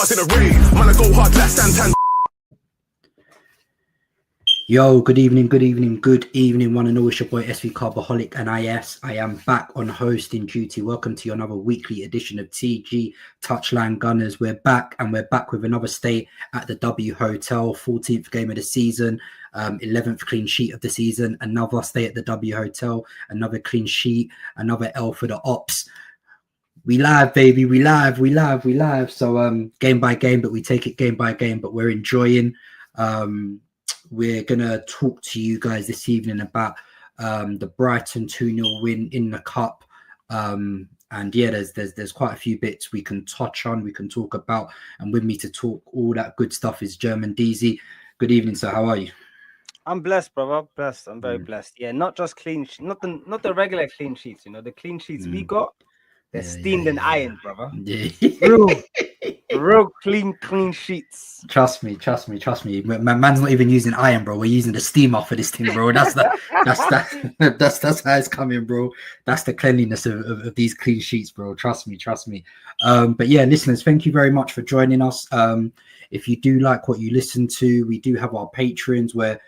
bars in a rain. Man, I go hard like Santan. Yo, good evening, one and all. It's your boy SV Carbaholic, and I am back on hosting duty. Welcome to another weekly edition of TG Touchline Gunners. We're back with another stay at the W Hotel, 14th game of the season, 11th clean sheet of the season, another stay at the W Hotel, another clean sheet, another L for the Ops. We live, baby, we live. So game by game, but we take it game by game, but we're enjoying. We're going to talk to you guys this evening about the Brighton 2-0 win in the Cup. And yeah, there's quite a few bits we can touch on, we can talk about. And with me to talk all that good stuff is German DZ. Good evening, sir. How are you? I'm blessed, brother. Blessed. I'm very blessed. Yeah, not just clean, not the regular clean sheets. You know, the clean sheets we got, they're steamed and ironed, brother. Yeah. Real clean sheets. Trust me. Man's not even using iron, bro. We're using the steamer for this thing, bro. That's how it's coming, bro. That's the cleanliness of these clean sheets, bro. Trust me. But yeah, listeners, thank you very much for joining us. If you do like what you listen to, we do have our patrons where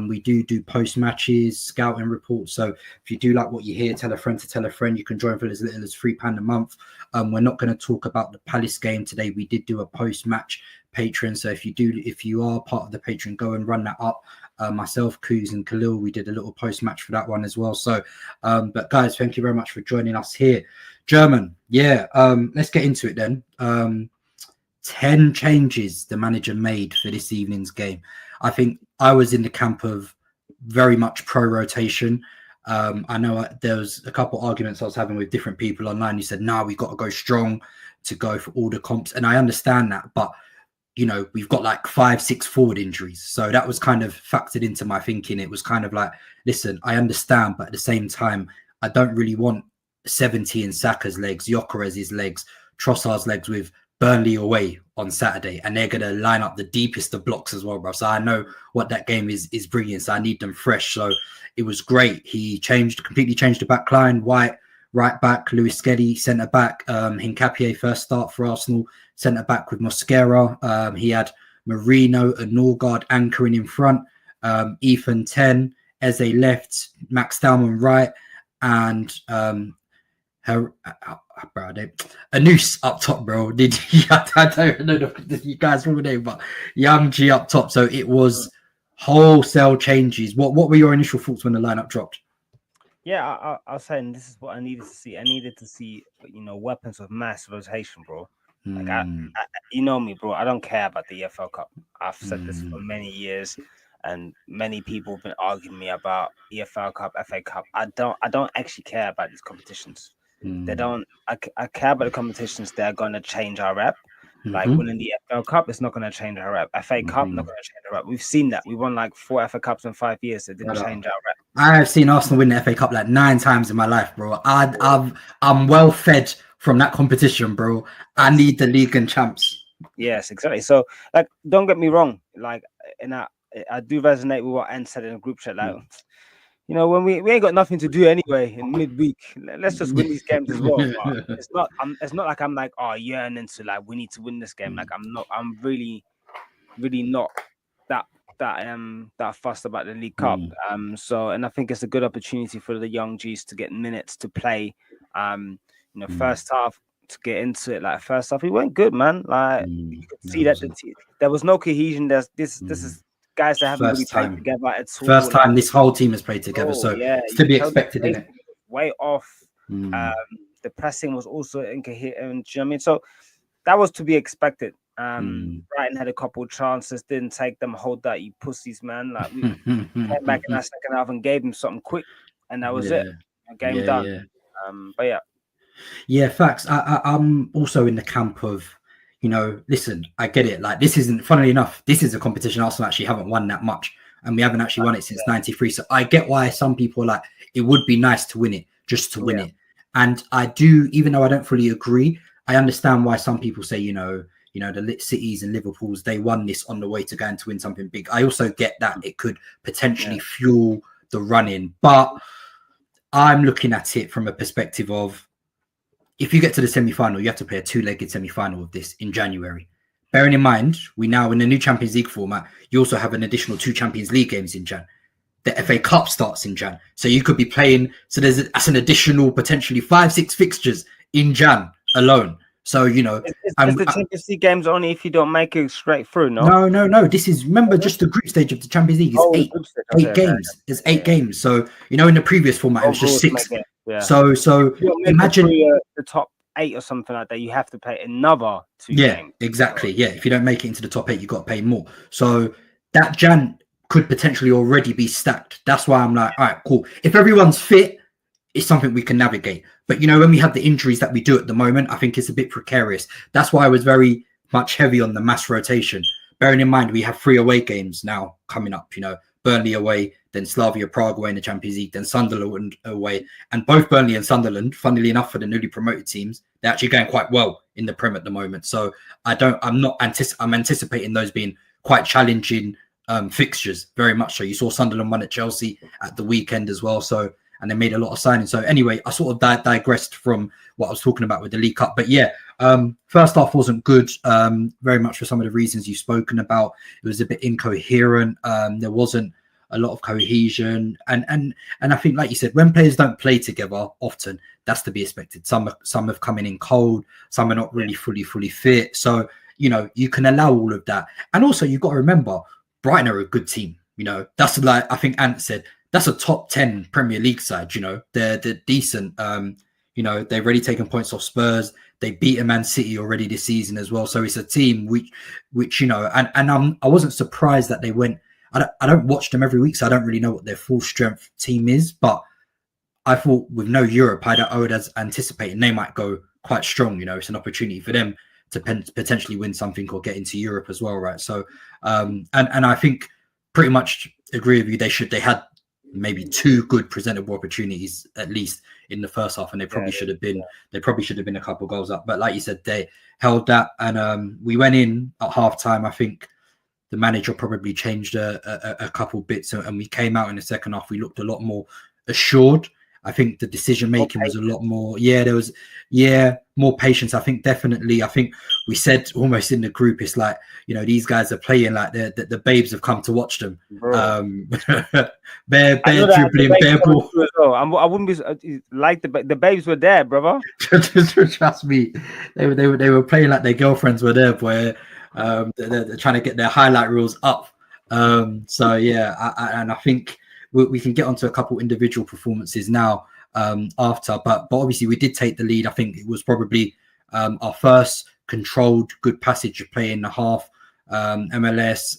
we do post matches, scouting reports. So if you do like what you hear, tell a friend to tell a friend. You can join for as little as £3 a month. We're not going to talk about the Palace game today. We did do a post match patron. So if you are part of the patron, go and run that up. Myself, Kuz and Khalil, we did a little post match for that one as well. So, but guys, thank you very much for joining us here. German, yeah. Let's get into it then. 10 changes the manager made for this evening's game. I think I was in the camp of very much pro rotation. I know there was a couple arguments I was having with different people online who said, "Nah, we've got to go strong to go for all the comps," and I understand that, but you know, we've got like 5-6 forward injuries, so that was kind of factored into my thinking. It was kind of like, listen, I understand, but at the same time, I don't really want 70 in Saka's legs, Gyökeres's legs, Trossard's legs with Burnley away on Saturday, and they're going to line up the deepest of blocks as well, bro. So I know what that game is bringing, so I need them fresh. So it was great. He completely changed the back line. White right back, Lewis Skelly centre back, Hincapie first start for Arsenal, centre back with Mosquera. He had Marino and Norgaard anchoring in front, Ethan 10, Eze left, Max Dalman right, and Anus up top, bro. I don't know you guys remember the name, but Young G up top. So it was wholesale changes. What were your initial thoughts when the lineup dropped? Yeah, I was saying this is what I needed to see. I needed to see, you know, weapons of mass rotation, bro. Like I, you know me, bro. I don't care about the EFL Cup. I've said this for many years, and many people have been arguing me about EFL Cup, FA Cup. I don't actually care about these competitions. They don't. I care about the competitions. They're going to change our rep. Like winning the FL Cup, it's not going to change our rep. FA Cup, not going to change our rep. We've seen that. We won like 4 FA Cups in 5 years. It didn't change our rep. I have seen Arsenal win the FA Cup like 9 times in my life, bro. I'm well fed from that competition, bro. I need the league and champs. Yes, exactly. So, like, don't get me wrong. Like, and I do resonate with what Anne said in a group chat. Like, you know, when we ain't got nothing to do anyway in midweek, let's just win these games as well. But it's not like I'm like, oh, yearning to like we need to win this game. Like I'm really not that fussed about the League Cup. So, and I think it's a good opportunity for the young G's to get minutes to play. You know, first half to get into it. Like first half, he went good, man. Like you could see that there was no cohesion. This is guys that haven't really played together at all. First time this whole team has played together, so yeah, it's to be expected, isn't it? Way off. The pressing was also incoherent. You know what I mean? So that was to be expected. Brighton had a couple of chances, didn't take them. Hold that, you pussies, man. Like we came back in that second half and gave him something quick, and that was it. Game done. But yeah, facts. I'm also in the camp of, you know, listen, I get it. Like, this isn't, funnily enough, this is a competition Arsenal actually haven't won that much. And we haven't actually won it since 93. So I get why some people are like, it would be nice to win it, just to win it. And I do, even though I don't fully agree, I understand why some people say, you know, the Cities and Liverpools, they won this on the way to going to win something big. I also get that it could potentially fuel the run-in. But I'm looking at it from a perspective of, if you get to the semi-final, you have to play a 2-legged semi-final of this in January. bearing in mind, we now in the new Champions League format, you also have an additional 2 Champions League games in Jan. The FA Cup starts in Jan. So you could be playing, so that's an additional potentially 5-6 fixtures in Jan alone. So, you know, is the Champions League games only if you don't make it straight through, no? No. This is, remember, just the group stage of the Champions League is eight games. There's 8 games. So, you know, in the previous format, it was just 6. Yeah. So imagine the top 8 or something like that, you have to pay another 2 games. Exactly. Yeah. If you don't make it into the top 8, you've got to pay more. So that Jan could potentially already be stacked. That's why I'm like, all right, cool. If everyone's fit, it's something we can navigate. But, you know, when we have the injuries that we do at the moment, I think it's a bit precarious. That's why I was very much heavy on the mass rotation. Bearing in mind, we have 3 away games now coming up, you know, Burnley away, then Slavia Prague away in the Champions League, then Sunderland away. And both Burnley and Sunderland, funnily enough, for the newly promoted teams, they're actually going quite well in the Prem at the moment. So I'm anticipating those being quite challenging fixtures, very much so. You saw Sunderland won at Chelsea at the weekend as well. So, and they made a lot of signings. So anyway, I sort of digressed from what I was talking about with the League Cup. But yeah, first half wasn't good, very much for some of the reasons you've spoken about. It was a bit incoherent. There wasn't a lot of cohesion. And I think, like you said, when players don't play together often, that's to be expected. Some have come in cold. Some are not really fully fit. So, you know, you can allow all of that. And also, you've got to remember, Brighton are a good team. You know, that's like, I think Ant said, that's a top 10 Premier League side. You know, they're decent. You know, they've already taken points off Spurs. They beat a Man City already this season as well. So it's a team which you know, and I wasn't surprised that they went. I don't watch them every week, so I don't really know what their full strength team is. But I thought with no Europe, I would anticipate they might go quite strong. You know, it's an opportunity for them to potentially win something or get into Europe as well, right? So, and I think pretty much agree with you. They had maybe 2 good presentable opportunities at least in the first half, and they probably should have been a couple of goals up. But like you said, they held that, and we went in at halftime. I think the manager probably changed a couple bits, and we came out in the second half. We looked a lot more assured. I think the decision making was a lot more. Yeah, there was more patience. I think we said almost in the group, it's like, you know, these guys are playing like the babes have come to watch them. Bare dribbling, bare ball. I wouldn't be like the babes were there, brother. Trust me, they were playing like their girlfriends were there, boy. They're trying to get their highlight reels up. So yeah, and I think we can get onto a couple individual performances now after, but obviously we did take the lead. I think it was probably our first controlled good passage of play in the half. MLS,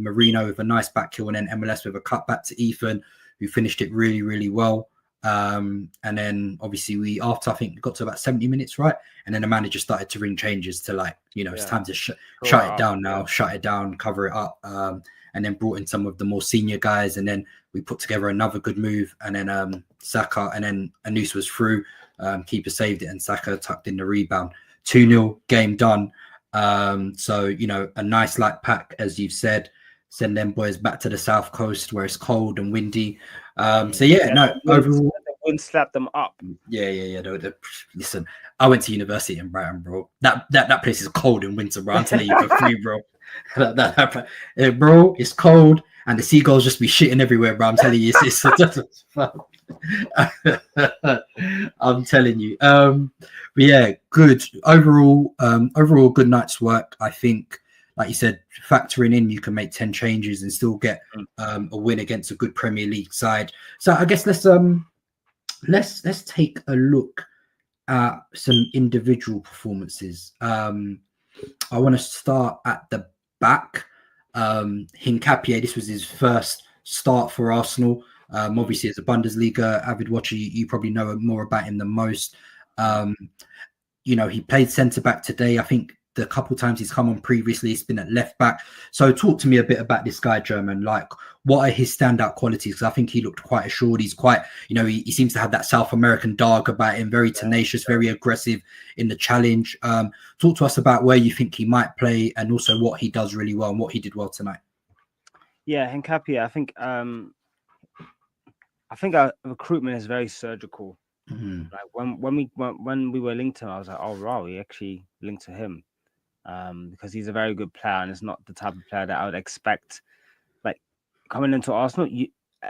Marino with a nice back heel, and then MLS with a cut back to Ethan, who finished it really, really well. And then obviously after I think got to about 70 minutes, right? And then the manager started to ring changes to, like, you know, it's time to shut it down now, shut it down, cover it up. And then brought in some of the more senior guys, and then we put together another good move, and then Saka, and then Anus was through, keeper saved it, and Saka tucked in the rebound. 2-0, game done. So, you know, a nice light pack, as you've said, send them boys back to the south coast where it's cold and windy. Overall, the wind slapped them up. Yeah. Listen, I went to university in Brighton, bro. That place is cold in winter, bro. I'm telling you for free, bro. Bro, it's cold, and the seagulls just be shitting everywhere, bro. I'm telling you, I'm telling you. But yeah, good overall. Overall, good night's work. I think, like you said, factoring in, you can make 10 changes and still get a win against a good Premier League side. So I guess let's take a look at some individual performances. I want to start at the back. Hincapie, this was his first start for Arsenal. Obviously, as a Bundesliga avid watcher, you probably know more about him than most. You know, he played centre back today. I think the couple times he's come on previously, it's been at left back. So talk to me a bit about this guy, German. Like, what are his standout qualities? Because I think he looked quite assured. He's quite, you know, he seems to have that South American dog about him, very tenacious, very aggressive in the challenge. Talk to us about where you think he might play, and also what he does really well and what he did well tonight. Yeah, Hincapie, I think our recruitment is very surgical. Like when we were linked to him, I was like, oh wow, we actually linked to him. because he's a very good player and it's not the type of player that I would expect. Like coming into Arsenal,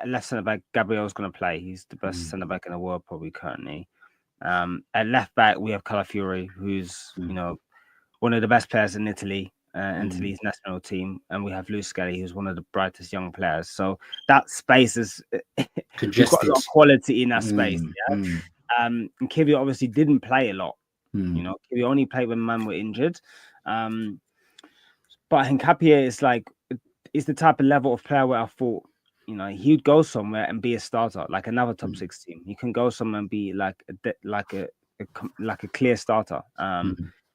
left centre back Gabriel's going to play. He's the best centre back in the world probably currently. At left back we have Calafiori, who's one of the best players in Italy. Italy's national team, and we have Luis Skelly, who's one of the brightest young players. So that space is we've got a lot of quality in that space. And Kivio obviously didn't play a lot. Kivio only played when man were injured. But Hincapie is the type of level of player where I thought, he'd go somewhere and be a starter, like another top 6 team. He can go somewhere and be like a clear starter.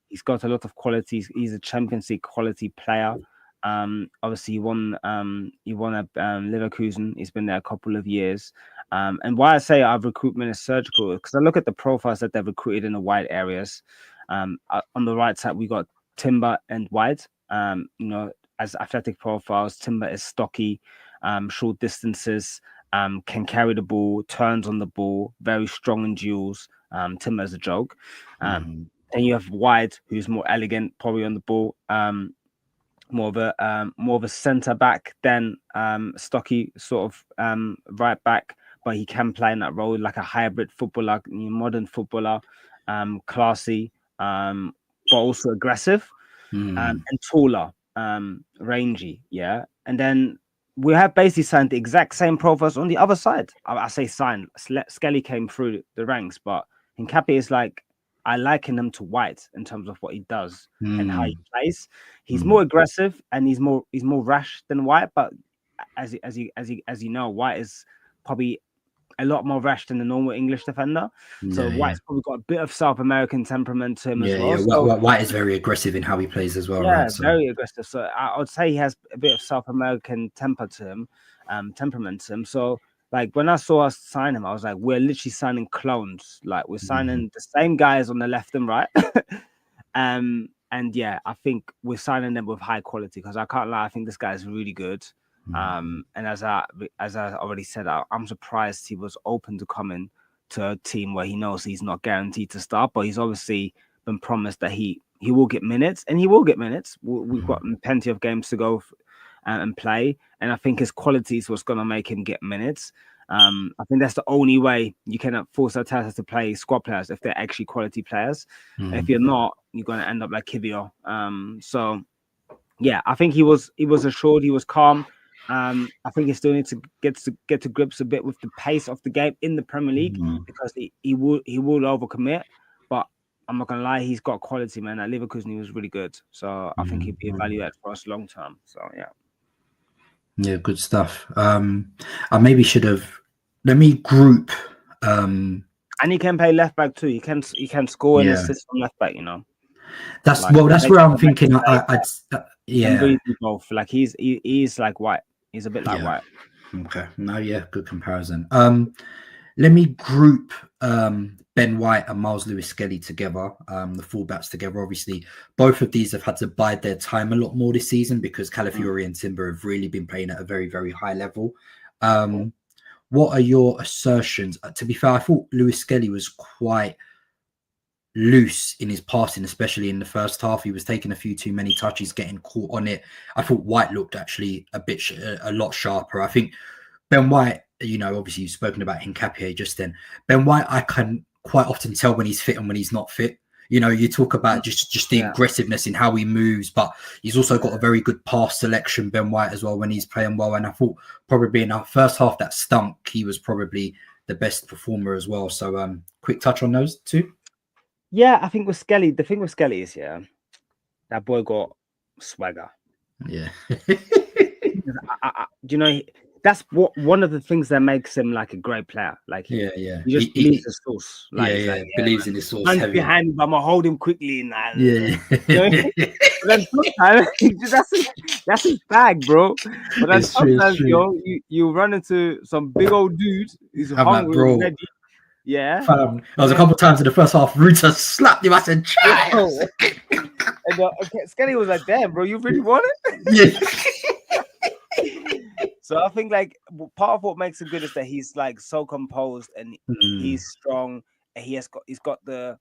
He's got a lot of qualities. He's a Champions League quality player. Obviously, he won at Leverkusen. He's been there a couple of years. And why I say our recruitment is surgical, because I look at the profiles that they've recruited in the wide areas. On the right side, we got Timber and White. As athletic profiles, Timber is stocky, short distances, can carry the ball, turns on the ball, very strong in duels. Timber is a joke. Then you have White, who's more elegant, probably on the ball, more of a centre back than stocky sort of right back, but he can play in that role like a hybrid footballer, modern footballer, classy, but also aggressive, and taller, rangy, yeah. And then we have basically signed the exact same profiles on the other side. I say signed. Skelly came through the ranks, but Hincapie is like, I liken him to White in terms of what he does and how he plays. He's more aggressive and he's more rash than White. But as you know, White is probably a lot more rash than the normal English defender. So White's probably got a bit of South American temperament to him as well. So, White is very aggressive in how he plays as well. Yeah, right? So, very aggressive. So I would say he has a bit of South American temperament to him. So. Like when I saw us sign him, I was like, we're literally signing clones. Like we're signing the same guys on the left and right. And yeah, I think we're signing them with high quality because I can't lie, I think this guy is really good. And as I already said, I'm surprised he was open to coming to a team where he knows he's not guaranteed to start, but he's obviously been promised that he will get minutes, and he will get minutes. We've got plenty of games to go and play, and I think his quality is what's going to make him get minutes. I think that's the only way you can force Arteta to play squad players if they're actually quality players. If you're not, you're going to end up like Kivio. So yeah, I think he was assured, he was calm. I think he still needs to get to grips a bit with the pace of the game in the Premier League because he will overcommit. But I'm not gonna lie, he's got quality, man. At Leverkusen, he was really good. So I think he'd be a value add for us long term. So yeah. Yeah, good stuff. I maybe should have. Let me group. And he can play left back too. He can score and assist from left back. That's where I'm thinking. I'd really do both. Like he's like White. He's a bit like White. Okay. No, yeah, good comparison. Let me group Ben White and Miles Lewis-Skelly together, the fullbacks together. Obviously, both of these have had to bide their time a lot more this season because Calafiori and Timber have really been playing at a very, very high level. What are your assertions? To be fair, I thought Lewis-Skelly was quite loose in his passing, especially in the first half. He was taking a few too many touches, getting caught on it. I thought White looked actually a lot sharper. I think Ben White, obviously you've spoken about Hincapie just then. Ben White, I can quite often tell when he's fit and when he's not fit. You talk about just the aggressiveness in how he moves, but he's also got a very good pass selection, Ben White, as well, when he's playing well. And I thought probably in our first half that stunk, he was probably the best performer as well. So quick touch on those two. Yeah, I think with Skelly, the thing with Skelly is, that boy got swagger. Yeah. That's one of the things that makes him like a great player. Like he just believes his source. Believes in his source. Hands behind him, but I'm gonna hold him quickly. Then that's his bag, bro. But then sometimes, you run into some big old dude who's hungry and ready. Yeah. There was a couple of times in the first half, Ruta slapped him. I said, "Try." And Skelly was like, "Damn, bro, you really want it?" Yeah. So I think like part of what makes him good is that he's like so composed and he's strong. And he's got the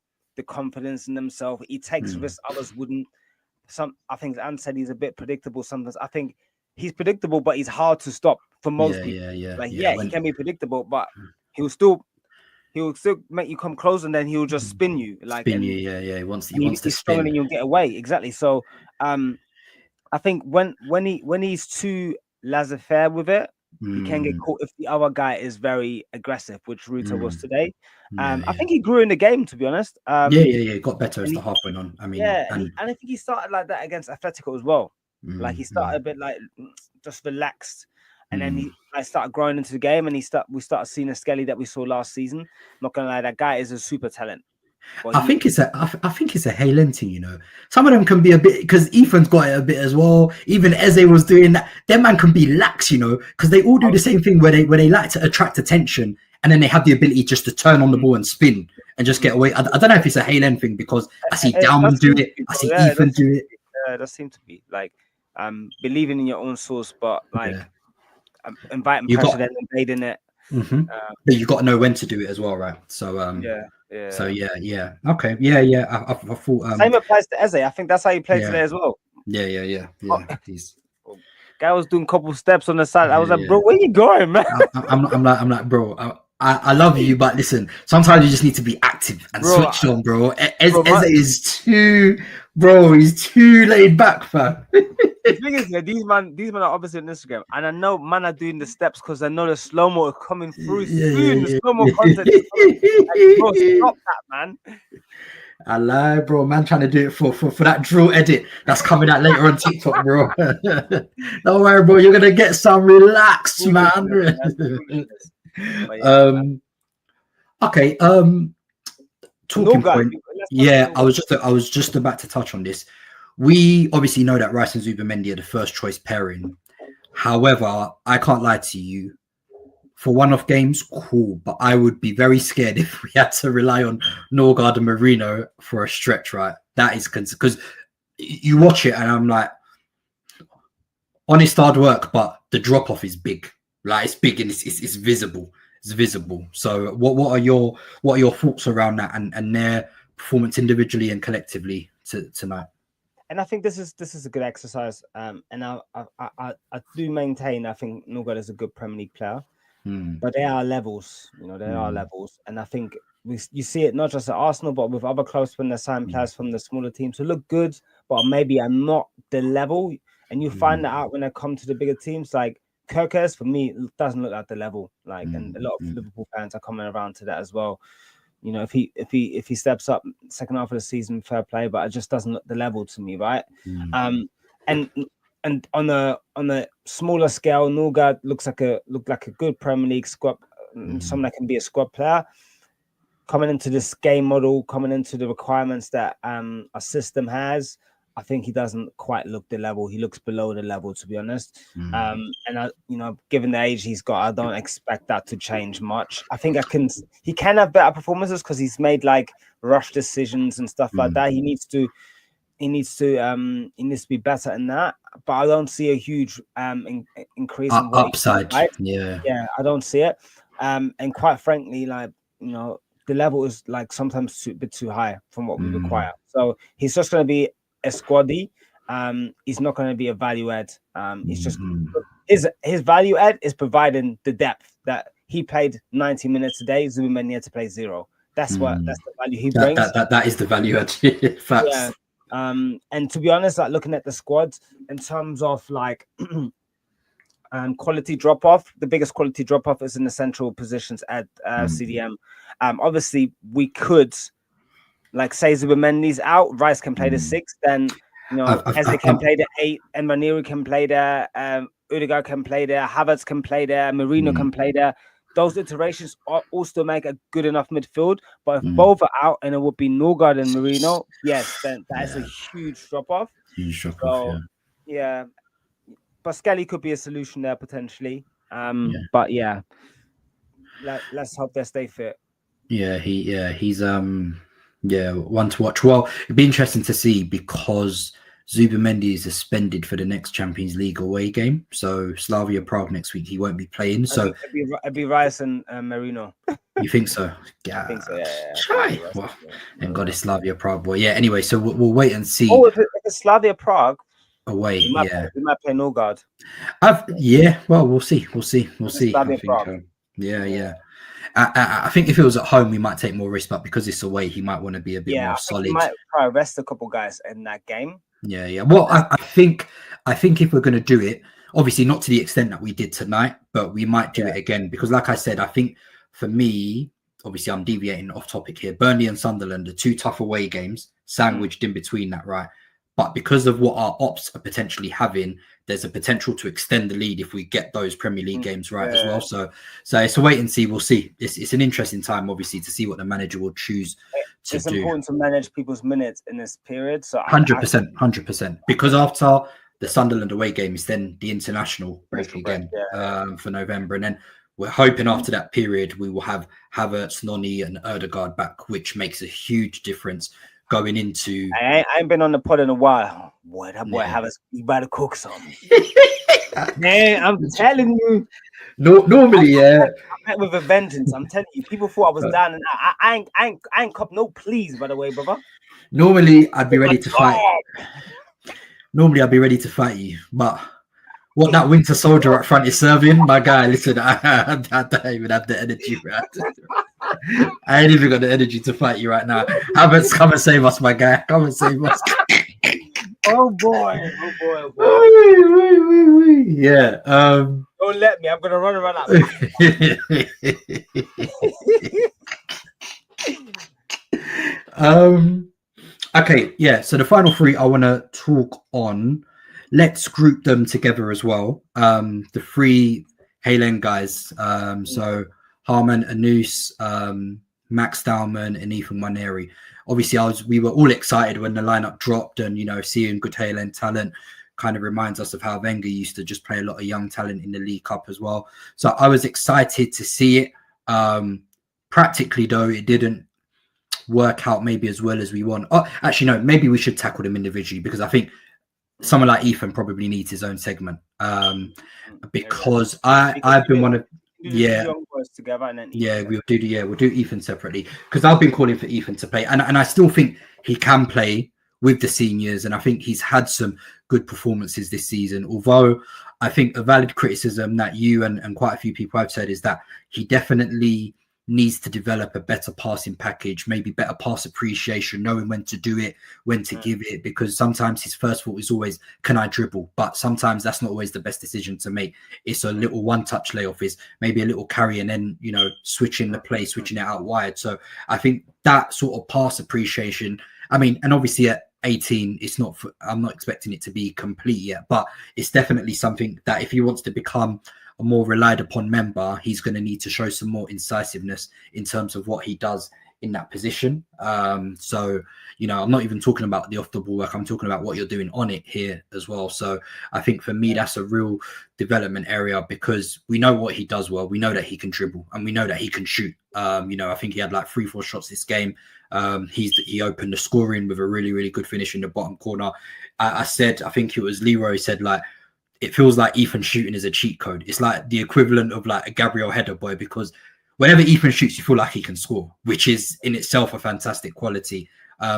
confidence in himself. He takes risks others wouldn't. I think Ant said he's a bit predictable sometimes. I think he's predictable, but he's hard to stop for most people. He can be predictable, but he'll still make you come close, and then he'll just spin you. He wants to spin, and you'll get away. Exactly. So, I think when he's too laissez-faire with it, he can get caught if the other guy is very aggressive, which Ruta was today. I think he grew in the game, to be honest. He got better as the half went on. I mean, and I think he started like that against Atletico as well. Like he started a bit like just relaxed, and then he started growing into the game, and we started seeing a Skelly that we saw last season. Not gonna lie, that guy is a super talent. I think it's a Hale End thing, you know. Some of them can be a bit, because Ethan's got it a bit as well. Even Eze was doing that. Them man can be lax, you know, because they all do the same thing where they like to attract attention, and then they have the ability just to turn on the ball and spin and just get away. I don't know if it's a Hale End thing, because I see Dalman do it, I see Ethan do it. Yeah, that seems to be like believing in your own source, but like inviting pressure, then invading it. But you got to know when to do it as well, right? So So okay, I thought same applies to Eze. I think that's how he played today as well. Yeah. Guy was doing a couple steps on the side. I was like, bro, where you going, man? I'm like, bro, I love you, but listen, sometimes you just need to be active and switched on, bro. Eze is too, bro. He's too laid back, fam. The thing is, these men are obviously on Instagram, and I know man are doing the steps because I know the slow mo is coming through soon. The slow mo content is coming. Like, bro, stop that, man. I lie, bro. Man, trying to do it for that drill edit that's coming out later on TikTok, bro. Don't worry, bro. You're gonna get some relax, man. Okay. Talking point. Yeah, I was just about to touch on this. We obviously know that Rice and Zubimendi are the first choice pairing. However, I can't lie to you. For one-off games, cool, but I would be very scared if we had to rely on Norgaard and Marino for a stretch, right? That is because you watch it and I'm like, honest hard work, but the drop-off is big. Like it's big and it's visible. It's visible. So what are your thoughts around that and their performance individually and collectively tonight? And I think this is a good exercise. And I do maintain I think Norgaard is a good Premier League player. But there are levels, you know, there are levels. And I think you see it not just at Arsenal, but with other clubs when they're signing players from the smaller teams who look good, but maybe are not the level. And you find that out when they come to the bigger teams. Like Kirkers, for me, doesn't look like the level. Like, and a lot of Liverpool fans are coming around to that as well. You know, if he steps up second half of the season, fair play, but it just doesn't look the level to me, right? And on a smaller scale, Norgaard looked like a good Premier League squad, someone that can be a squad player. Coming into this game model, coming into the requirements that a system has, I think he doesn't quite look the level. He looks below the level, to be honest. And I, you know, given the age he's got, I don't expect that to change much. I think he can have better performances because he's made like rush decisions and stuff like that. He needs to be better in that, but I don't see a huge increase in upside. Right? Yeah, I don't see it. And quite frankly, like, you know, the level is like sometimes a bit too high from what we require. So he's just going to be a squaddy. He's not going to be a value add. He's just his value add is providing the depth that he played 90 minutes a day. Zubimendi had to play 0. That's the value he brings. That is the value add. Facts. Yeah. And to be honest, like looking at the squad in terms of like quality drop off, the biggest quality drop off is in the central positions at CDM. Obviously, we could like say Zubimendi's out, Rice can play the 6, then you know Eze can play the 8, and Ranieri can play there, Ødegaard can play there, Havertz can play there, Marino can play there. Those iterations also make a good enough midfield, but if both are out and it would be Norgaard and Marino, yes, then that's a huge drop-off. Yeah. But Skelly could be a solution there potentially. But yeah, let's hope they stay fit. He's one to watch. Well, it'd be interesting to see because Zubimendi is suspended for the next Champions League away game. So Slavia Prague next week, he won't be playing. So it'd be Rice and Marino. You think so? Yeah. I think so. Yeah. Try. Well, and God, it's Slavia Prague boy. Yeah. Anyway, so we'll wait and see. Oh, if it's Slavia Prague, away. we might play Norgaard. Well, we'll see. I think. Prague. Yeah. I think if it was at home, we might take more risk, but because it's away, he might want to be a bit more solid. He might try to rest a couple guys in that game. Yeah. Well, I think if we're going to do it, obviously not to the extent that we did tonight, but we might do it again because, like I said, I think for me, obviously I'm deviating off topic here. Burnley and Sunderland are 2 tough away games, sandwiched in between that, right? But because of what our ops are potentially having, there's a potential to extend the lead if we get those Premier League games right as well. So it's a wait and see. We'll see. It's an interesting time, obviously, to see what the manager will choose to do. It's important to manage people's minutes in this period. So 100%. Because after the Sunderland away game is then the international break again for November. And then we're hoping after that period, we will have Havertz, Noni and Erdegaard back, which makes a huge difference going into. I ain't been on the pod in a while. Boy, that boy Havertz, you better cook something. Man, I'm telling you. Normally, I'm back with a vengeance. I'm telling you, people thought I was down, and I ain't cop no please, by the way, brother. Normally, I'd be ready to fight. Normally, I'd be ready to fight you, but what that Winter Soldier up front is serving, my guy. Listen, I don't even have the energy, right? I ain't even got the energy to fight you right now. Havertz, come and save us, my guy. Come and save us. Oh boy. Yeah. Don't let me. I'm gonna run around that. Okay, yeah. So the final 3 I want to talk on. Let's group them together as well. The 3 Hale End guys. So Harman, Anus, Max Dowman, and Ethan Waneri. Obviously, we were all excited when the lineup dropped, and seeing good Hale End talent kind of reminds us of how Wenger used to just play a lot of young talent in the League Cup as well. So I was excited to see it. Practically, though, it didn't work out maybe as well as we want. Oh, actually, no, maybe we should tackle them individually because I think someone like Ethan probably needs his own segment. Because I've been one of together and then we'll do Ethan separately because I've been calling for Ethan to play and I still think he can play with the seniors and I think he's had some good performances this season, although I think a valid criticism that you and quite a few people have said is that he definitely needs to develop a better passing package, maybe better pass appreciation, knowing when to do it, when to give it, because sometimes his first thought is always, can I dribble? But sometimes that's not always the best decision to make. It's a little one-touch layoff, is maybe a little carry and then, switching the play, switching it out wide. So I think that sort of pass appreciation, and obviously at 18, I'm not expecting it to be complete yet, but it's definitely something that if he wants to become a more relied upon member, he's going to need to show some more incisiveness in terms of what he does in that position. So, I'm not even talking about the off the ball work. I'm talking about what you're doing on it here as well. So I think for me, that's a real development area because we know what he does well. We know that he can dribble and we know that he can shoot. I think he had like 3-4 shots this game. He opened the scoring with a really, really good finish in the bottom corner. I think it was Leroy said like, it feels like Ethan shooting is a cheat code. It's like the equivalent of like a Gabriel header boy because whenever Ethan shoots, you feel like he can score, which is in itself a fantastic quality.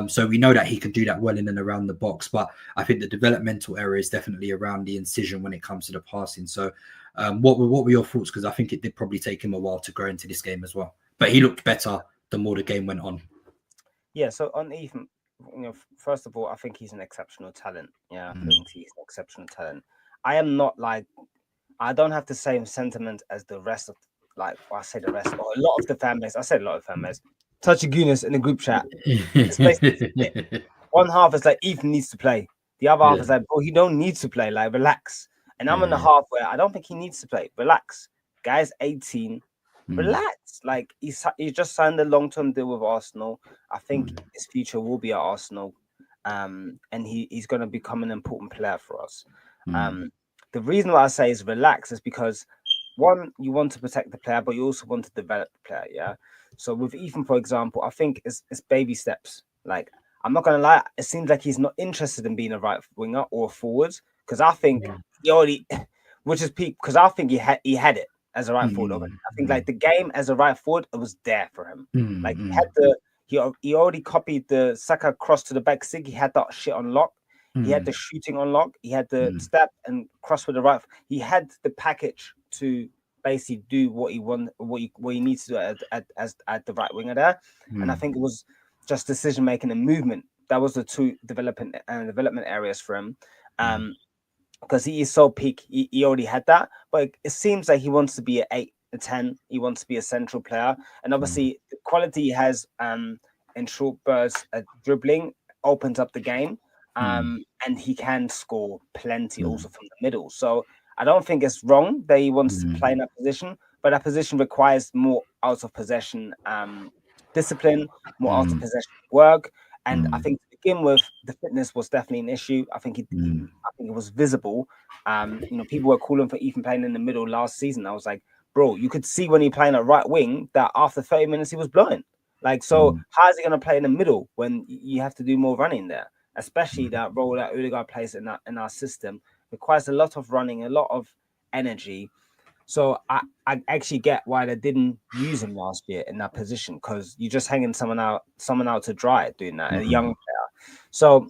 So we know that he can do that well in and around the box, but I think the developmental area is definitely around the incision when it comes to the passing. So what were your thoughts? Because I think it did probably take him a while to grow into this game as well, but he looked better the more the game went on. Yeah, so on Ethan, first of all, I think he's an exceptional talent. Yeah, I think he's an exceptional talent. I am not like, I don't have the same sentiment as the rest of, but a lot of the fan base. I said a lot of fan base. TouchlineGunners in the group chat. One half is like, Ethan needs to play. The other half is like, bro, he don't need to play. Like, relax. And I'm in the half where I don't think he needs to play. Relax. Guy's 18. Relax. Like, he's just signed a long-term deal with Arsenal. I think his future will be at Arsenal. And he's going to become an important player for us. The reason why I say is relax is because one, you want to protect the player, but you also want to develop the player. Yeah. So with Ethan, for example, I think it's baby steps. Like, I'm not gonna lie, it seems like he's not interested in being a right winger or a forward because I think he already, which is peak, because I think he had it as a right forward. I think like the game as a right forward, it was there for him. Like he already copied the Saka cross to the back sig. He had that shit on lock. He had the shooting on lock. He had the step and cross with the right. He had the package to basically do what he needs to do at the right winger there. And I think it was just decision making and movement. That was the two development areas for him. Because he is so peak, he already had that. But it seems like he wants to be an 8, a 10. He wants to be a central player. And obviously the quality he has in short bursts at dribbling opens up the game. And he can score plenty also from the middle. So I don't think it's wrong that he wants to play in that position, but that position requires more out of possession discipline, more out of possession work. And I think to begin with, the fitness was definitely an issue. I think it was visible. People were calling for Ethan playing in the middle last season. I was like, bro, you could see when he playing at right wing that after 30 minutes he was blowing. Like, so how is he going to play in the middle when you have to do more running there? Especially that role that Odegaard plays in our system requires a lot of running, a lot of energy. So I actually get why they didn't use him last year in that position, because you're just hanging someone out to dry doing that, a young player. So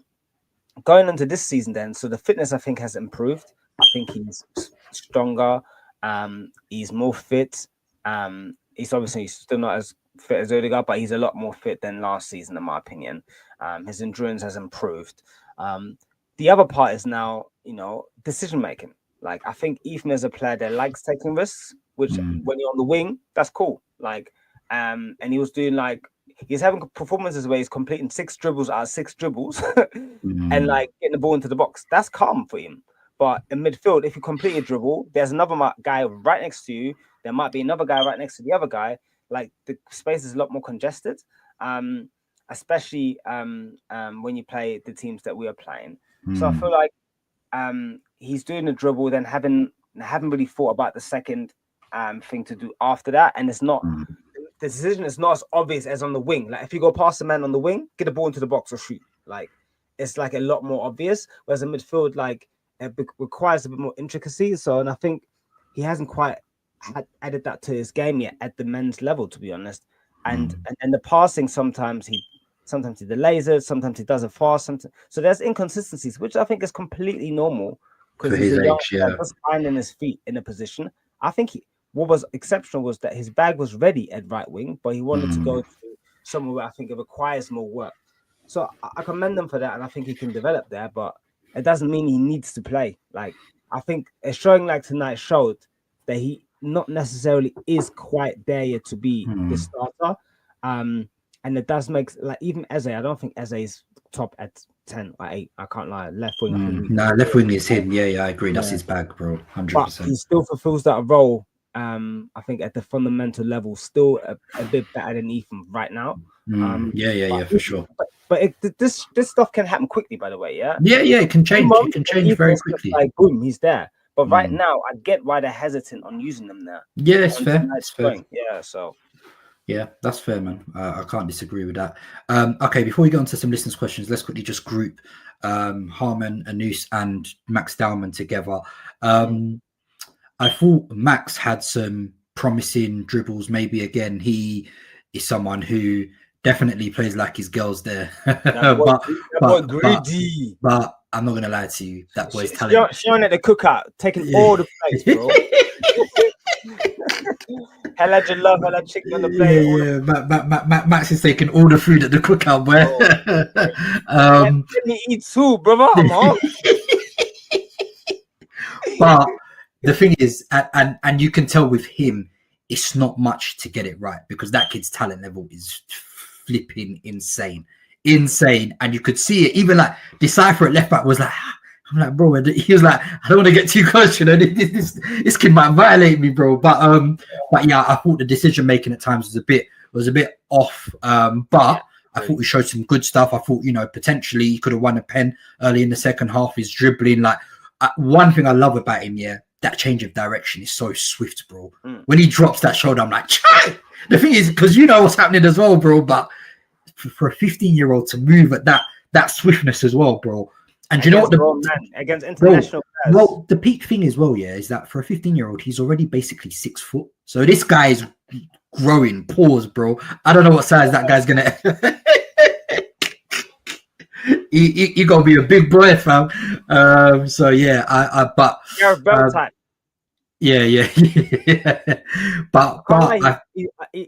going into this season then, so the fitness I think has improved. I think he's stronger. He's more fit. He's obviously still not as fit as Odegaard, but he's a lot more fit than last season, in my opinion. His endurance has improved. The other part is now, decision making. Like, I think Ethan is a player that likes taking risks, which when you're on the wing, that's cool. Like, and he was doing he's having performances where he's completing 6 dribbles out of 6 dribbles and getting the ball into the box. That's calm for him. But in midfield, if you complete a dribble, there's another guy right next to you. There might be another guy right next to the other guy. Like, the space is a lot more congested, especially when you play the teams that we are playing. So I feel like he's doing the dribble, then haven't really thought about the second thing to do after that. And it's not the decision is not as obvious as on the wing. Like, if you go past the man on the wing, get the ball into the box or shoot. Like, it's a lot more obvious. Whereas in midfield, it requires a bit more intricacy. So, and I think he hasn't quite added that to his game yet at the men's level, to be honest. And the passing, sometimes he delays it, sometimes he does it fast. So there's inconsistencies, which I think is completely normal, because he's a young player just finding his feet in a position. I think what was exceptional was that his bag was ready at right wing, but he wanted to go to somewhere where I think it requires more work. So I commend him for that, and I think he can develop there, but it doesn't mean he needs to play. Like, I think a showing like tonight showed that he not necessarily is quite there yet to be the starter. And it does make, even Eze, I don't think Eze is top at 10 or 8. I can't lie. Left wing. Left wing is him. Yeah, I agree. That's his bag, bro. 100%. But he still fulfills that role. I think at the fundamental level, still a bit better than Ethan right now. Yeah, for sure. But this stuff can happen quickly, by the way. Yeah, it can change. It can change very quickly. Like, boom, he's there. But right now, I get why they're hesitant on using them there. Yeah, it's fair. It's fair. Yeah, so. Yeah, that's fair, man. I can't disagree with that. Okay, before we go on to some listeners' questions, let's quickly just group Harman, Anus, and Max Dowman together. I thought Max had some promising dribbles. Maybe, again, he is someone who definitely plays like his girls there. But greedy. But I'm not going to lie to you. That boy's talented. Showing at the cookout, taking all the plays, bro. Hella jollof, hella chicken on the plate. Max is taking all the food at the cookout, boy. Let me eat too, brother. I'm hungry. But the thing is, and you can tell with him, it's not much to get it right, because that kid's talent level is flipping insane. And you could see it. Even Decipher at left back was like, I'm like, bro, he was like, I don't want to get too close, this kid might violate me, bro. But yeah, I thought the decision making at times was a bit off. But I thought he showed some good stuff. I thought, potentially he could have won a pen early in the second half. His dribbling, one thing I love about him, that change of direction is so swift, bro. When he drops that shoulder, I'm like, Chai! The thing is, because you know what's happening as well, bro. But for a 15-year-old to move at that swiftness as well, bro. And you know what? Against international players. Well, the peak thing as well, is that for a 15-year-old, he's already basically 6 foot. So this guy is growing. Pause, bro. I don't know what size that guy's gonna. You gotta be a big boy, fam. So yeah, but Gareth Bale type. yeah. But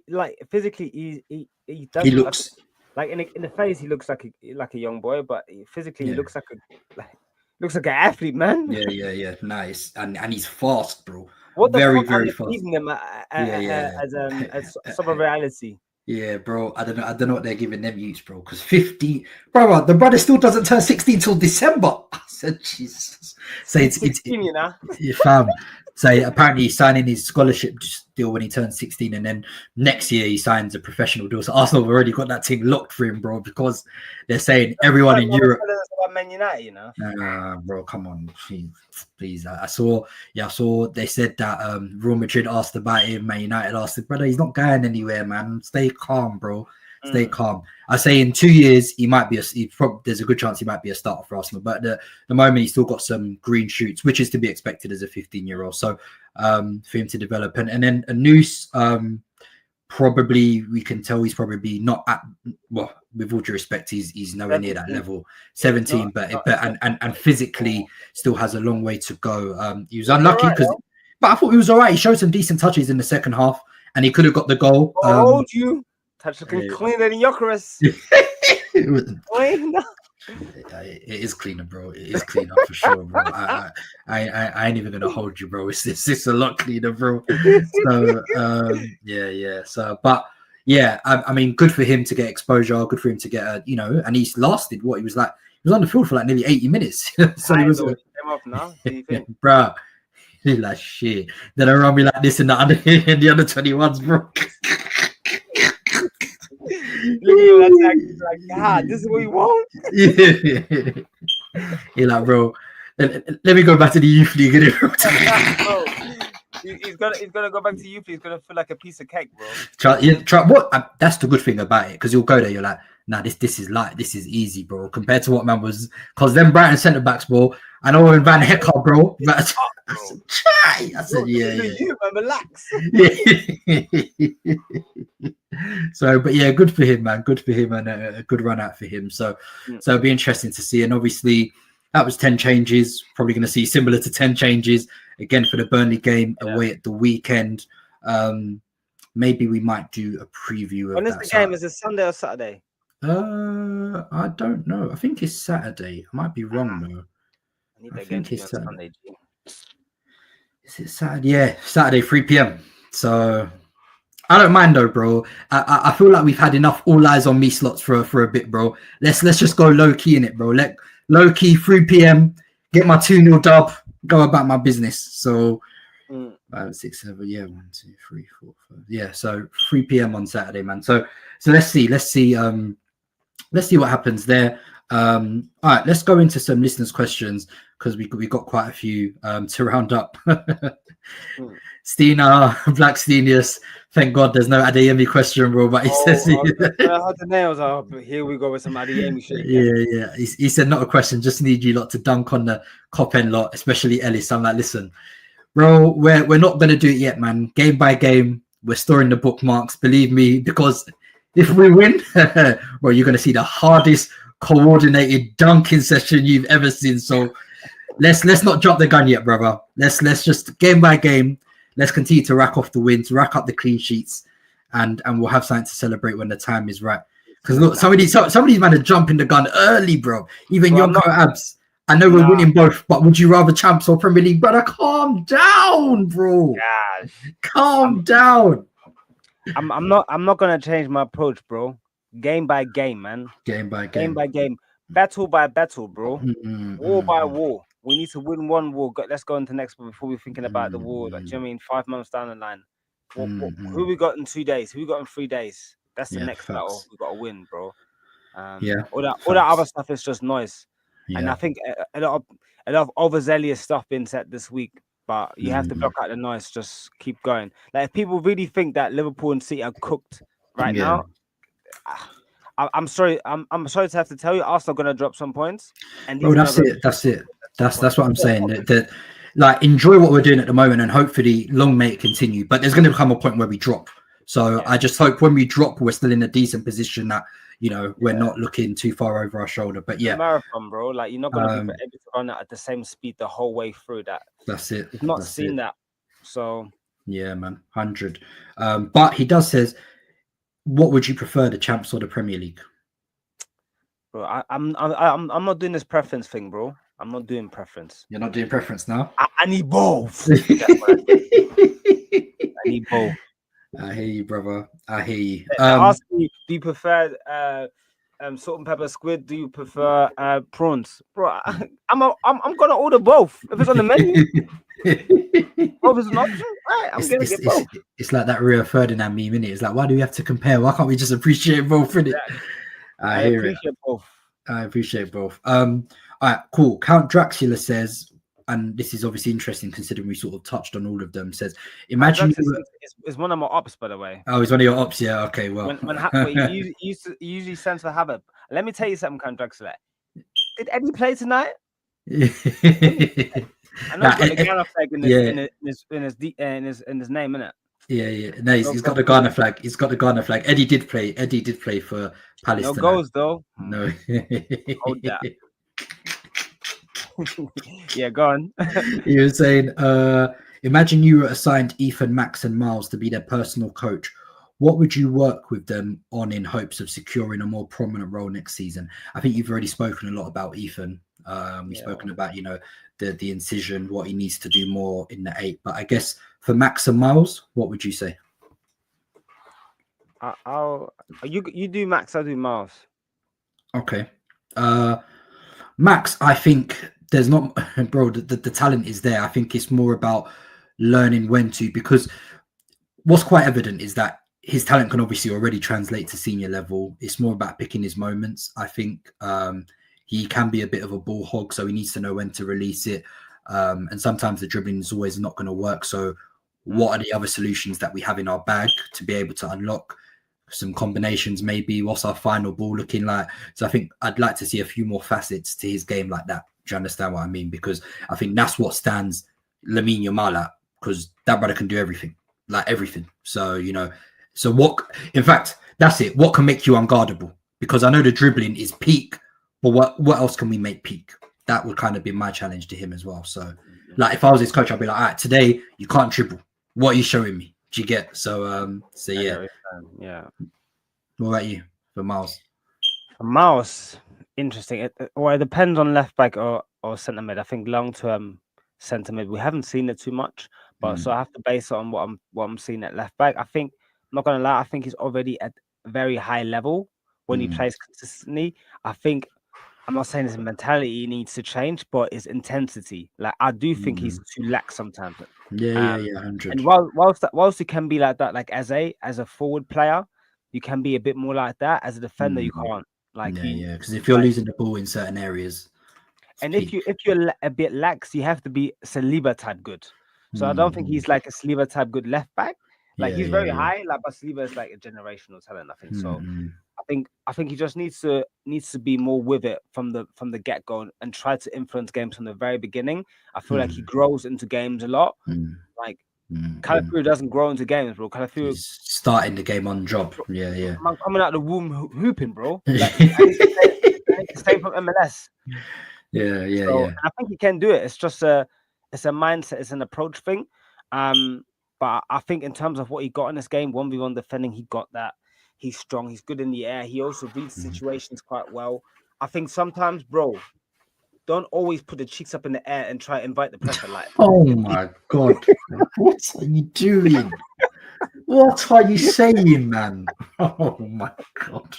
like physically, he does he looks. like in the face. He looks like a young boy, but physically he looks like an athlete, man. Yeah. Nice, and he's fast, bro. What the very fuck are they fast. giving them as some of reality? Yeah, bro. I don't know what they're giving them youths, bro. Because 50, bro, the brother still doesn't turn 16 till December. I said, Jesus. So it's 16, you know. Fam. So apparently he's signing his scholarship deal when he turns 16, and then next year he signs a professional deal. So Arsenal have already got that thing locked for him, bro, because they're saying everyone in Europe. Man United, you know. Bro, come on, please. I saw. They said that Real Madrid asked about him. Man United asked, brother, he's not going anywhere, man. Stay calm, bro. Stay calm. I say in 2 years he might be there's a good chance he might be a starter for Arsenal. But at the moment he's still got some green shoots, which is to be expected as a 15-year-old. So for him to develop, and then a Noose, probably we can tell he's probably not at, well, with all due respect, he's nowhere near that level. 17, but physically still has a long way to go. He was unlucky but I thought he was all right. He showed some decent touches in the second half, and he could have got the goal. Told you. Touch looking cleaner than Gyökeres. It is cleaner, bro. It is cleaner for sure, bro. I ain't even gonna hold you, bro. It's a lot cleaner, bro. So yeah. So, but yeah, I mean, good for him to get exposure. Good for him to get and he's lasted. What he was on the field for like nearly 80 minutes. So he was came off now. Bro. He's like shit. Then I run me like this in the under 21s, bro. Like, this is what you want. You're like, bro. Let me go back to the youth league. Bro, he's gonna go back to youth league. He's gonna feel like a piece of cake, bro. What? That's the good thing about it, because you'll go there. You're like, nah, this is light. This is easy, bro. Compared to what man was, because them Brighton centre backs, bro. I know when Van Hecker, bro. But I said, yeah. You, man, relax. So, but yeah, good for him, man. Good for him, and a good run out for him. So it'll be interesting to see. And obviously, that was 10 changes. Probably going to see similar to 10 changes again for the Burnley game away at the weekend. Maybe we might do a preview of when is the game? Is it Sunday or Saturday? I don't know. I think it's Saturday. I might be wrong though. I think it's Saturday. Is it Saturday? Yeah, Saturday, 3 p.m. So I don't mind though, bro. I feel like we've had enough all eyes on me slots for a bit, bro. Let's just go low key in it, bro. Let low key 3 p.m. Get my 2-0 dub. Go about my business. So 5, 6, 7, yeah, 1, 2, 3, 4, 5. Yeah, so 3 p.m. on Saturday, man. So let's see what happens there. All right, let's go into some listeners' questions, because we got quite a few to round up. Stina, Black Stenius, thank God there's no Adeyemi question, bro. But he says, I had the nails up. Here we go with some Adeyemi shit. Yeah. He said, not a question, just need you lot to dunk on the cop end lot, especially Ellis. I'm like, listen, bro, we're not gonna do it yet, man. Game by game, we're storing the bookmarks. Believe me, because if we win, well, you're gonna see the hardest coordinated dunking session you've ever seen. So let's not jump the gun yet, brother. Let's just game by game. Let's continue to rack off the wins, rack up the clean sheets, and we'll have something to celebrate when the time is right. Because look, some of these men are jumping the gun early, bro. Even Yonko Abs. I know we're winning both, but would you rather champs or Premier League, brother? Calm down, bro. Gosh. Calm down. I'm not gonna change my approach, bro. Game by game, man. Game by game. Battle by battle, bro. War by war. We need to win one war. Let's go into the next one before we're thinking about the war. Like, do you know what I mean? 5 months down the line. Who we got in 2 days? Who we got in 3 days? That's the next battle. We got to win, bro. All that other stuff is just noise. Yeah. And I think a lot of overzealous stuff being said this week. But you have to block out the noise. Just keep going. Like, if people really think that Liverpool and City are cooked right now, I'm sorry. I'm sorry to have to tell you, Arsenal are gonna drop some points. And that's it. That's what I'm saying. That like, enjoy what we're doing at the moment, and hopefully long may it continue. But there's going to come a point where we drop. So I just hope when we drop, we're still in a decent position that you know, we're not looking too far over our shoulder. But It's a yeah, marathon, bro. Like you're not gonna be able to run at the same speed the whole way through that. that's it. We've not That's seen it. that. So Yeah, man, 100. But he does says, what would you prefer, the champs or the Premier League? bro, I'm not doing this preference thing, bro. I'm not doing preference. You're not doing preference now. I need both. I need both. hear you, brother. I hear you. Ask me, do you prefer salt and pepper squid? Do you prefer prawns, bro? I'm gonna order both if it's on the menu. Both is an option. Right, I'm gonna get both. It's like that Rio Ferdinand meme, innit? It's like, why do we have to compare? Why can't we just appreciate both? Innit? Yeah. I appreciate both. I appreciate both. All right, cool. Count Dracula says, and this is obviously interesting considering we sort of touched on all of them. Says, imagine is one of my ops, by the way. Oh, he's one of your ops. Yeah. Okay. Well, he usually sends for Habib. Let me tell you something, Count Dracula. Did Eddie play tonight? I know he's got the Ghana flag in his name, innit? Yeah. No, he's got the Ghana flag. He's got the Ghana flag. Eddie did play for Palace. No goals though. No. Hold that. Yeah, go on. He was saying, imagine you were assigned Ethan, Max, and Miles to be their personal coach. What would you work with them on in hopes of securing a more prominent role next season? I think you've already spoken a lot about Ethan. We've spoken about, the incision, what he needs to do more in the 8. But I guess for Max and Miles, what would you say? You do Max, I do Miles. Okay. Max, I think there's not, bro, the talent is there. I think it's more about learning when to, because what's quite evident is that his talent can obviously already translate to senior level. It's more about picking his moments. I think he can be a bit of a ball hog, so he needs to know when to release it. And sometimes the dribbling is always not going to work. So what are the other solutions that we have in our bag to be able to unlock some combinations? Maybe what's our final ball looking like? So I think I'd like to see a few more facets to his game like that. Do you understand what I mean? Because I think that's what stands Lamine Yamal out, because that brother can do everything, like everything. So, so what, in fact, that's it. What can make you unguardable? Because I know the dribbling is peak, but what else can we make peak? That would kind of be my challenge to him as well. So, like, if I was his coach, I'd be like, all right, today you can't dribble. What are you showing me? Do you get? So yeah. Yeah. What about you for Miles? For Miles, interesting. It depends on left back or centre mid. I think long term centre mid, we haven't seen it too much, but so I have to base it on what I'm seeing at left back. I think, I'm not gonna lie, I think he's already at a very high level when he plays consistently. I think, I'm not saying his mentality needs to change, but his intensity. Like, I do think he's too lax sometimes. Yeah, 100. And whilst he can be like that, like as a forward player, you can be a bit more like that. As a defender, you can't. Like, because if you're losing the ball in certain areas, and if you're a bit lax, you have to be Saliba type good. So I don't think he's like a Saliba type good left back. Like, he's very high, like, but Saliba is like a generational talent, I think. So I think he just needs to be more with it from the get go and try to influence games from the very beginning. I feel like he grows into games a lot. Like, Calafrio doesn't grow into games, bro. Calafrio starting the game on job. Yeah. I'm coming out of the womb hooping, bro. Like, I need to stay from MLS. Yeah. I think he can do it. It's just it's a mindset, it's an approach thing. But I think in terms of what he got in this game, 1v1 defending, he got that. He's strong. He's good in the air. He also reads situations quite well. I think sometimes, bro, don't always put the cheeks up in the air and try to invite the pressure. Like, oh my God, what are you doing? What are you saying, man? Oh my God.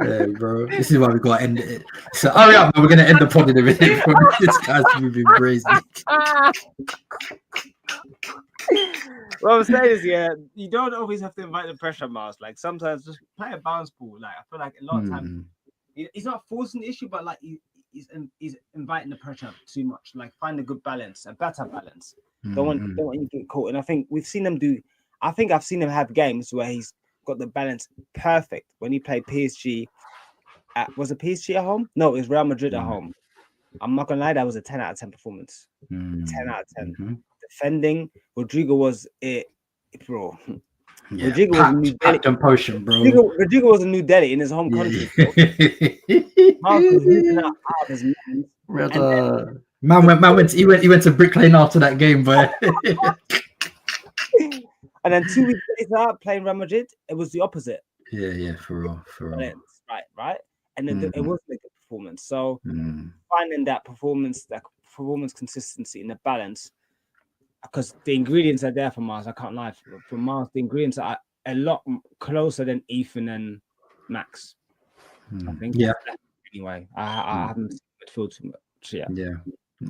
Yeah, bro. This is why we got to end it. So, we're going to end the pod in a minute. This guy's moving crazy. What I'm saying is, you don't always have to invite the pressure, Miles. Like, sometimes just play a bounce ball. Like, I feel like a lot of times he's not forcing the issue, but like he's inviting the pressure too much. Like, find a good balance, a better balance. Don't want you to get caught. And I think we've seen him do. I think I've seen him have games where he's got the balance perfect. When he played PSG, was it PSG at home? No, it was Real Madrid at home. I'm not gonna lie, that was a 10 out of 10 performance. 10 out of 10. Defending, Rodrigo was it, bro. Yeah, Rodrigo was a New Delhi. packed and potion, bro. Rodrigo was a New Delhi in his home country. Miles was hooping out of his mind. He went to Brick Lane after that game, but and then 2 weeks later, playing Real Madrid, it was the opposite. Yeah, for real. Right. And then it wasn't a good performance. So finding that performance consistency and the balance, because the ingredients are there for Miles. I can't lie. For Miles, the ingredients are a lot closer than Ethan and Max. I think. Yeah. Anyway, I haven't seen midfield too much yet. Yeah.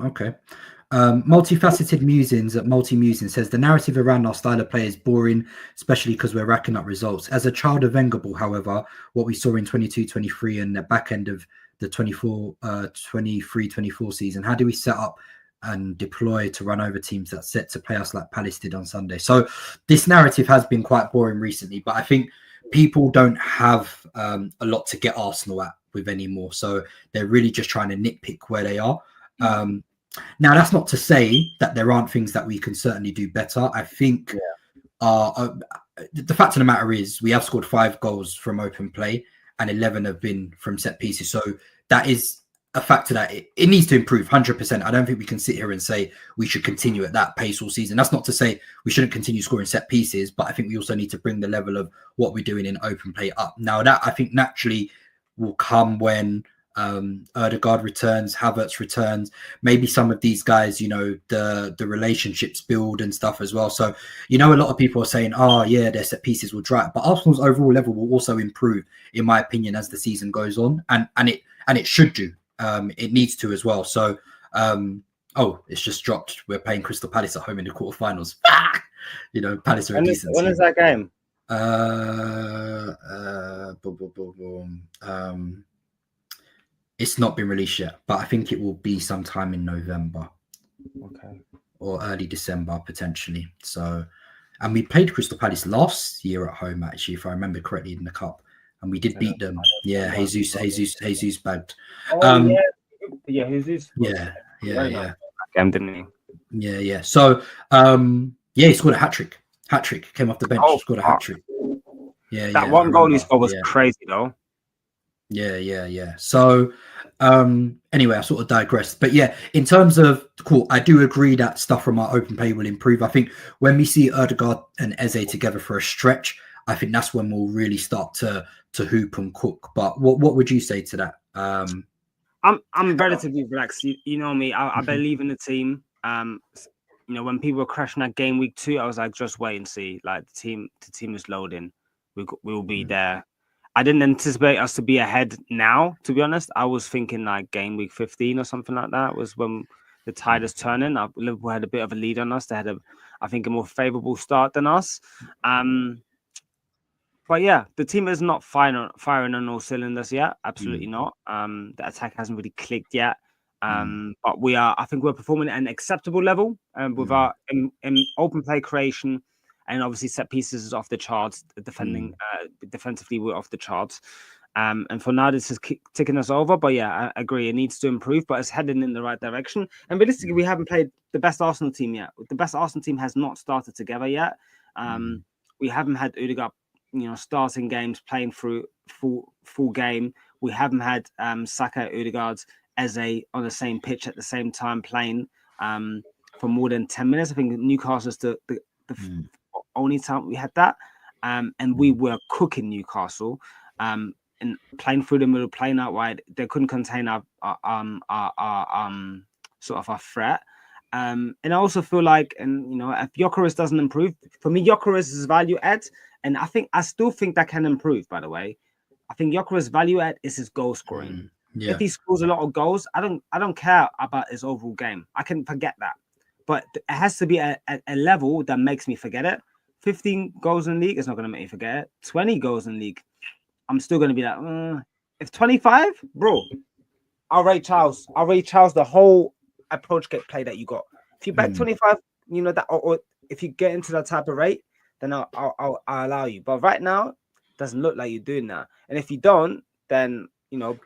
Okay. Multifaceted Musings at Multi Musing says the narrative around our style of play is boring, especially because we're racking up results. As a child of Wenger Ball, however, what we saw in 22-23 and the back end of the 23-24 season, how do we set up and deploy to run over teams that set to play us like Palace did on Sunday? So this narrative has been quite boring recently, but I think people don't have a lot to get Arsenal at with anymore. So they're really just trying to nitpick where they are. Now, that's not to say that there aren't things that we can certainly do better. I think the fact of the matter is we have scored 5 goals from open play and 11 have been from set pieces. So that is a factor that it needs to improve 100%. I don't think we can sit here and say we should continue at that pace all season. That's not to say we shouldn't continue scoring set pieces, but I think we also need to bring the level of what we're doing in open play up. Now, that I think naturally will come when Norgaard returns, Havertz returns, maybe some of these guys, the relationships build and stuff as well. So, a lot of people are saying, oh yeah, their set pieces will dry up, but Arsenal's overall level will also improve, in my opinion, as the season goes on, and it should do. It needs to as well. So, it's just dropped. We're playing Crystal Palace at home in the quarterfinals. Palace are a decent team. When is that game? It's not been released yet, but I think it will be sometime in November. Okay. Or early December, potentially. So, and we played Crystal Palace last year at home, actually, if I remember correctly, in the Cup. And we did beat them. Yeah, Jesus bagged. Yeah, Jesus. Yeah. Game, didn't he? Yeah. So, he scored a hat-trick. Hat-trick, came off the bench, scored a hat-trick. Yeah, that one goal he scored was crazy, though. Yeah. So, anyway, I sort of digressed. But yeah, in terms of I do agree that stuff from our open play will improve. I think when we see Norgaard and Eze together for a stretch, I think that's when we'll really start to hoop and cook. But what would you say to that? I'm relatively relaxed. You know me. I believe in the team. When people were crashing that game week 2, I was like, just wait and see. Like the team is loading. We will be there. I didn't anticipate us to be ahead now, to be honest. I was thinking like game week 15 or something like that was when the tide is turning. Liverpool had a bit of a lead on us. They had I think a more favourable start than us. But yeah, the team is not firing on all cylinders yet. Absolutely not. The attack hasn't really clicked yet. But I think we're performing at an acceptable level with our in open play creation. And obviously set pieces is off the charts. Defensively, we're off the charts. And for now, this is ticking us over. But yeah, I agree. It needs to improve, but it's heading in the right direction. And realistically, we haven't played the best Arsenal team yet. The best Arsenal team has not started together yet. We haven't had Ødegaard, starting games, playing through full game. We haven't had Saka, Ødegaard, Eze on the same pitch at the same time playing for more than 10 minutes. I think Newcastle's the only time we had that, and we were cooking Newcastle, and playing through the middle, playing out wide. They couldn't contain our sort of our threat. And I also feel like, if Gyökeres doesn't improve, for me, Gyökeres is value add, and I still think that can improve. By the way, I think Gyökeres' value add is his goal scoring. If he scores a lot of goals, I don't care about his overall game. I can forget that, but it has to be at a level that makes me forget it. 15 goals in league is not going to make me forget it. 20 goals in league, I'm still going to be like, if 25, bro, I'll rate Charles the whole approach get play that you got. If you bet 25, that, or if you get into that type of rate, then I'll allow you. But right now, it doesn't look like you're doing that. And if you don't, then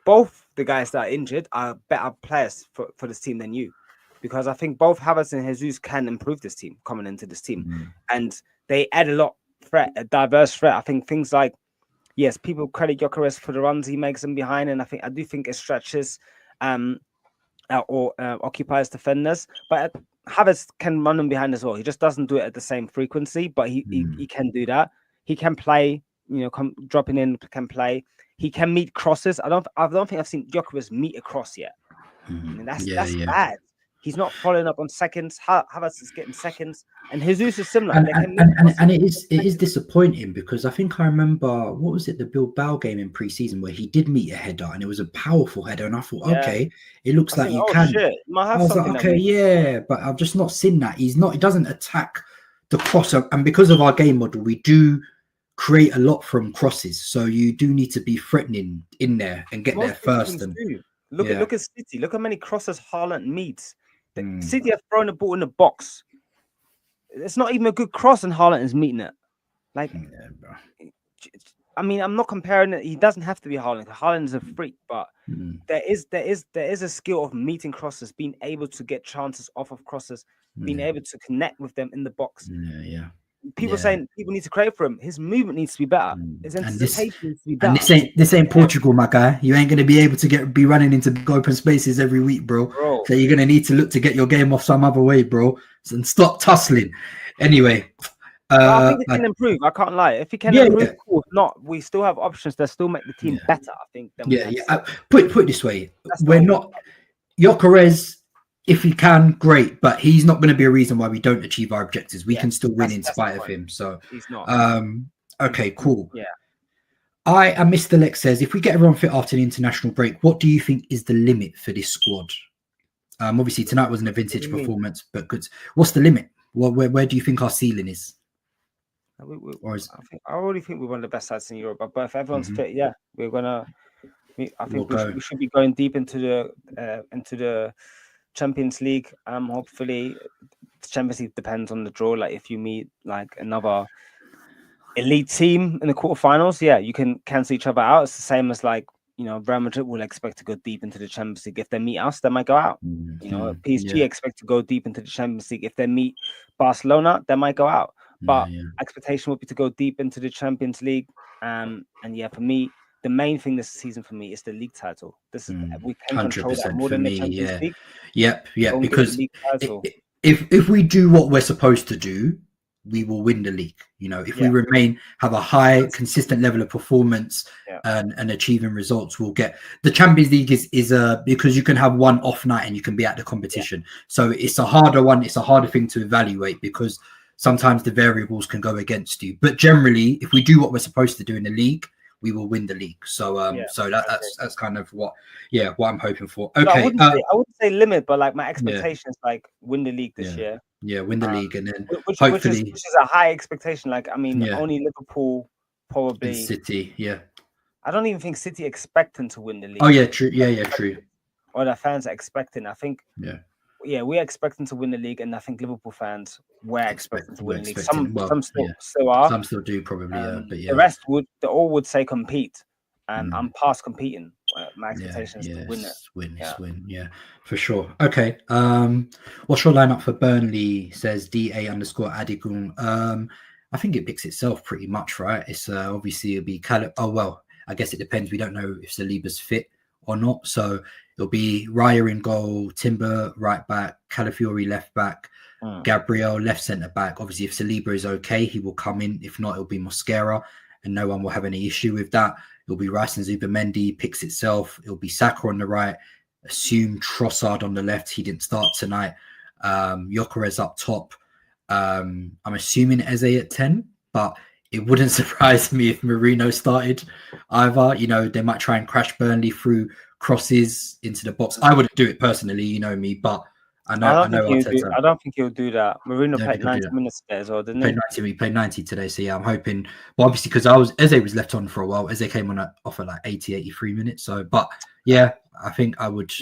both the guys that are injured are better players for this team than you, because I think both Havertz and Jesus can improve this team coming into this team, and they add a lot threat, a diverse threat. I think things like, yes, people credit Gyökeres for the runs he makes them behind, and I do think it stretches or occupies defenders. But Havertz can run them behind as well. He just doesn't do it at the same frequency, but he can do that. He can play, dropping in, can play. He can meet crosses. I don't think I've seen Gyökeres meet a cross yet. I mean, that's bad. He's not following up on seconds. Havertz is getting seconds, and Jesus is similar. And it is disappointing because I think I remember, what was it, the Bilbao game in pre-season where he did meet a header and it was a powerful header, and I thought, okay, it looks like you can. Shit. I was like, okay, but I've just not seen that. He doesn't attack the cross, and because of our game model, we do create a lot from crosses, so you do need to be threatening in there and get there first. And look at City. Look how many crosses Haaland meets. City have thrown the ball in the box. It's not even a good cross, and Haaland is meeting it. I mean, I'm not comparing it. He doesn't have to be Haaland. Haaland is a freak, but there is a skill of meeting crosses, being able to get chances off of crosses, being able to connect with them in the box. People saying people need to create for him. His movement needs to be better. His anticipation needs to be better. And this ain't Portugal, my guy. You ain't gonna be able to be running into big open spaces every week, bro. So you're gonna need to look to get your game off some other way, bro. And stop tussling. Anyway, I think he can improve. I can't lie. If he can improve, cool. If not, we still have options that still make the team better. I think. Put it this way: we're not Gyökeres. If he can, great, but he's not going to be a reason why we don't achieve our objectives. We can still win in spite of him. So he's not. Okay, cool. Yeah. And Mr. Lex says, if we get everyone fit after the international break, what do you think is the limit for this squad? Obviously tonight wasn't a vintage performance, but good. What's the limit? Where do you think our ceiling is? I already think we're one of the best sides in Europe. But if everyone's fit, we're gonna. I think we should be going deep into the Champions League. Hopefully, the Champions League depends on the draw. Like if you meet like another elite team in the quarterfinals, you can cancel each other out. It's the same as like Real Madrid will expect to go deep into the Champions League. If they meet us, they might go out. PSG expect to go deep into the Champions League. If they meet Barcelona, they might go out. But expectation would be to go deep into the Champions League. And for me, the main thing this season for me is the league title. This is we can control that more than the Champions League. Yep. Because if we do what we're supposed to do, we will win the league. If we have a high, consistent level of performance and achieving results, we'll get the Champions League is because you can have one off night and you can be at the competition. So it's a harder one. It's a harder thing to evaluate because sometimes the variables can go against you. But generally, if we do what we're supposed to do in the league, we will win the league. So that's kind of what I'm hoping for. Okay, I wouldn't say limit, but like my expectation is like win the league this year. Yeah, win the league, and then hopefully, which is a high expectation. Like only Liverpool, probably City. Yeah, I don't even think City expecting to win the league. Oh yeah, true. Yeah, true. Or the fans are expecting. I think. We're expecting to win the league, and I think Liverpool fans were expecting to win the league. Some still are. Some still do probably, but the rest would say compete. I'm past competing. My expectation is to win it. Win, for sure. Okay. What's your lineup for Burnley? Says DA_Adigun. I think it picks itself pretty much, right? It's obviously it'll be I guess it depends. We don't know if Saliba's fit or not, so it'll be Raya in goal, Timber right back, Calafiori left back, Gabriel left centre back. Obviously, if Saliba is okay, he will come in. If not, it'll be Mosquera, and no one will have any issue with that. It'll be Rice and Zubimendi picks itself. It'll be Saka on the right. Assume Trossard on the left. He didn't start tonight. Gyökeres up top. I'm assuming Eze at 10, but it wouldn't surprise me if Mourinho started either. They might try and crash Burnley through crosses into the box. I wouldn't do it personally, you know me, but I don't think he'll do that. Mourinho played 90 minutes there as well, didn't he? We played 90 today, so I'm hoping. Well, obviously, because Eze was left on for a while. Eze came on off at like 80, 83 minutes. So, but I think I would.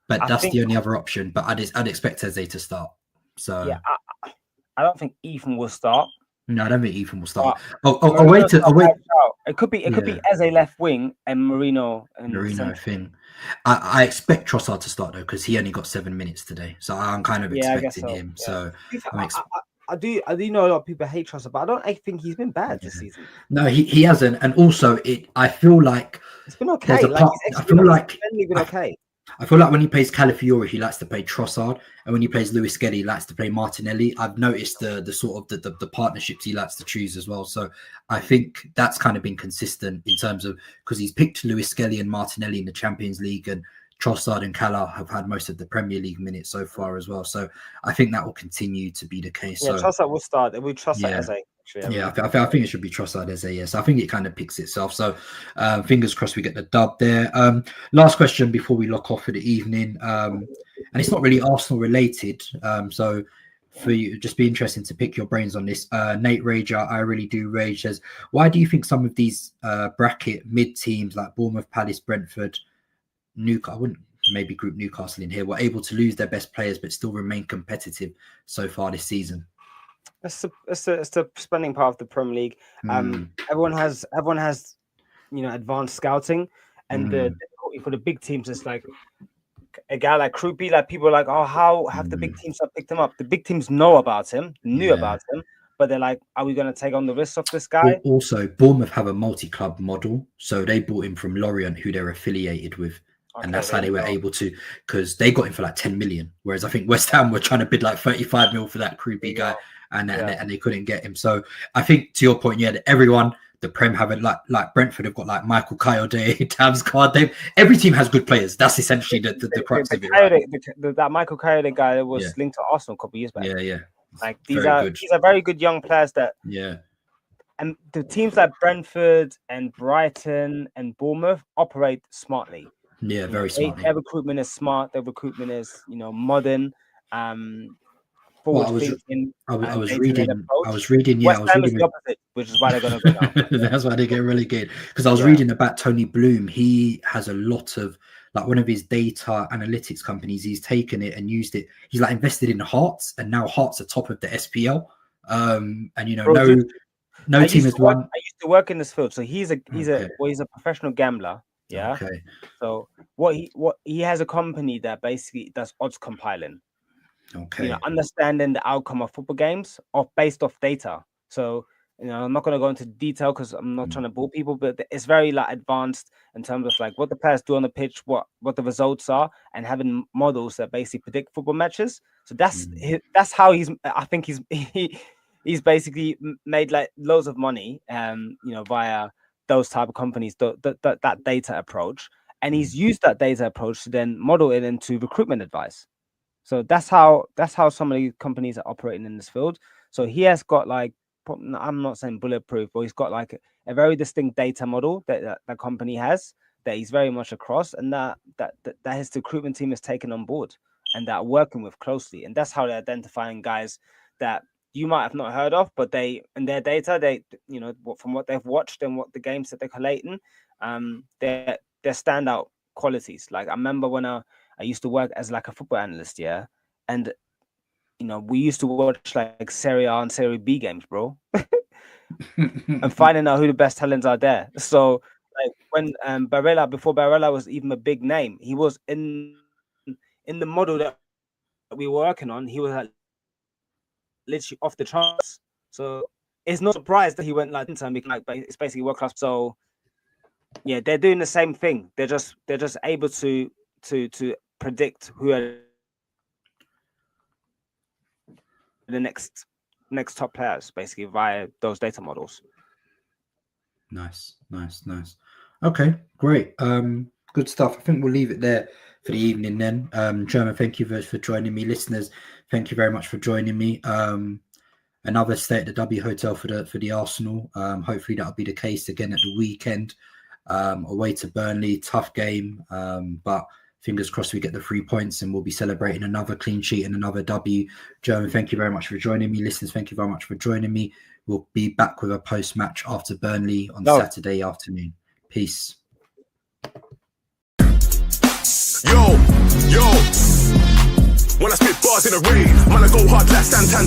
But that's the only other option. But I'd expect Eze to start. So I don't think Ethan will start. No, I don't think Ethan will start. It could be Eze left wing and Mourinho thing. I expect Trossard to start though because he only got 7 minutes today, so I'm kind of expecting him. So I do know a lot of people hate Trossard, but I think he's been bad this season. No, he hasn't. And also, I feel like it's been okay. I feel like when he plays Calafiori, he likes to play Trossard, and when he plays Luis Skelly, he likes to play Martinelli. I've noticed the sort of the partnerships he likes to choose as well. So I think that's kind of been consistent in terms of, because he's picked Luis Skelly and Martinelli in the Champions League, and Trossard and Cala have had most of the Premier League minutes so far as well. So I think that will continue to be the case. Yeah, so, Trossard will start. We trust that as a. Yeah, I think it should be Trossard as a yes. I think it kind of picks itself. So fingers crossed we get the dub there. Last question before we lock off for the evening. And it's not really Arsenal related. So for you, just be interesting to pick your brains on this. Nate Rager, I really do rage, says, why do you think some of these bracket mid teams like Bournemouth, Palace, Brentford, Newcastle, I wouldn't maybe group Newcastle in here, were able to lose their best players but still remain competitive so far this season? It's the spending part of the Premier League. Everyone has advanced scouting, and the difficulty for the big teams is like a guy like Hincapie. Like people are like, oh, how have the big teams not picked him up? The big teams know about him, knew about him, but they're like, are we going to take on the risk of this guy? Also, Bournemouth have a multi-club model, so they bought him from Lorient, who they're affiliated with. And that's how they were able to, because they got him for like 10 million. Whereas I think West Ham were trying to bid like 35 mil for that Hincapie guy, and they couldn't get him. So I think, to your point, everyone, the Prem haven't, like Brentford have got like Michael Coyote, Tams Card. Every team has good players. That's essentially the crux of it. Right? That Michael Coyote guy that was linked to Arsenal a couple of years back. Yeah. Like these are very good young players that. Yeah. And the teams like Brentford and Brighton and Bournemouth operate smartly. Yeah, very smart. Their recruitment is smart. Their recruitment is, modern. I was reading. West Ham is the opposite, which is why they're going to go down. That's why they get relegated. Because I was reading about Tony Bloom. He has a lot of, like, one of his data analytics companies. He's taken it and used it. He's like invested in Hearts, and now Hearts are top of the SPL. And no team has won. I used to work in this field, so he's a professional gambler. Yeah. Okay. So he has a company that basically does odds compiling. Okay. Understanding the outcome of football games based off data. So I'm not going to go into detail because I'm not trying to bore people, but it's very like advanced in terms of like what the players do on the pitch, what the results are, and having models that basically predict football matches. So that's how I think he's basically made like loads of money, via those type of companies, that data approach, and he's used that data approach to then model it into recruitment advice. So that's how some of the companies are operating in this field. So he has got like, I'm not saying bulletproof, but he's got like a very distinct data model that company has that he's very much across, and that his recruitment team is taken on board and that are working with closely, and that's how they're identifying guys that you might have not heard of, but they, in their data, they, from what they've watched and what the games that they're collating, they're standout qualities. Like I remember when I used to work as like a football analyst, and we used to watch like Serie A and Serie B games, bro, and finding out who the best talents are there. So like when before Barella was even a big name, he was in the model that we were working on. He was like literally off the charts. So it's no surprise that he went like it's basically world class. So yeah, they're doing the same thing. They're just able to predict who are the next top players, basically via those data models. Nice. Okay, great. Good stuff. I think we'll leave it there for the evening then. German, thank you for joining me. Listeners, thank you very much for joining me. Another stay at the W Hotel for the Arsenal. Hopefully that'll be the case again at the weekend. Away to Burnley, tough game, but fingers crossed we get the 3 points and we'll be celebrating another clean sheet and another W. German, thank you very much for joining me. Listeners, thank you very much for joining me. We'll be back with a post-match after Burnley on Saturday afternoon. Peace. Yo, when I spit bars in the rain, man, I go hard like Santan.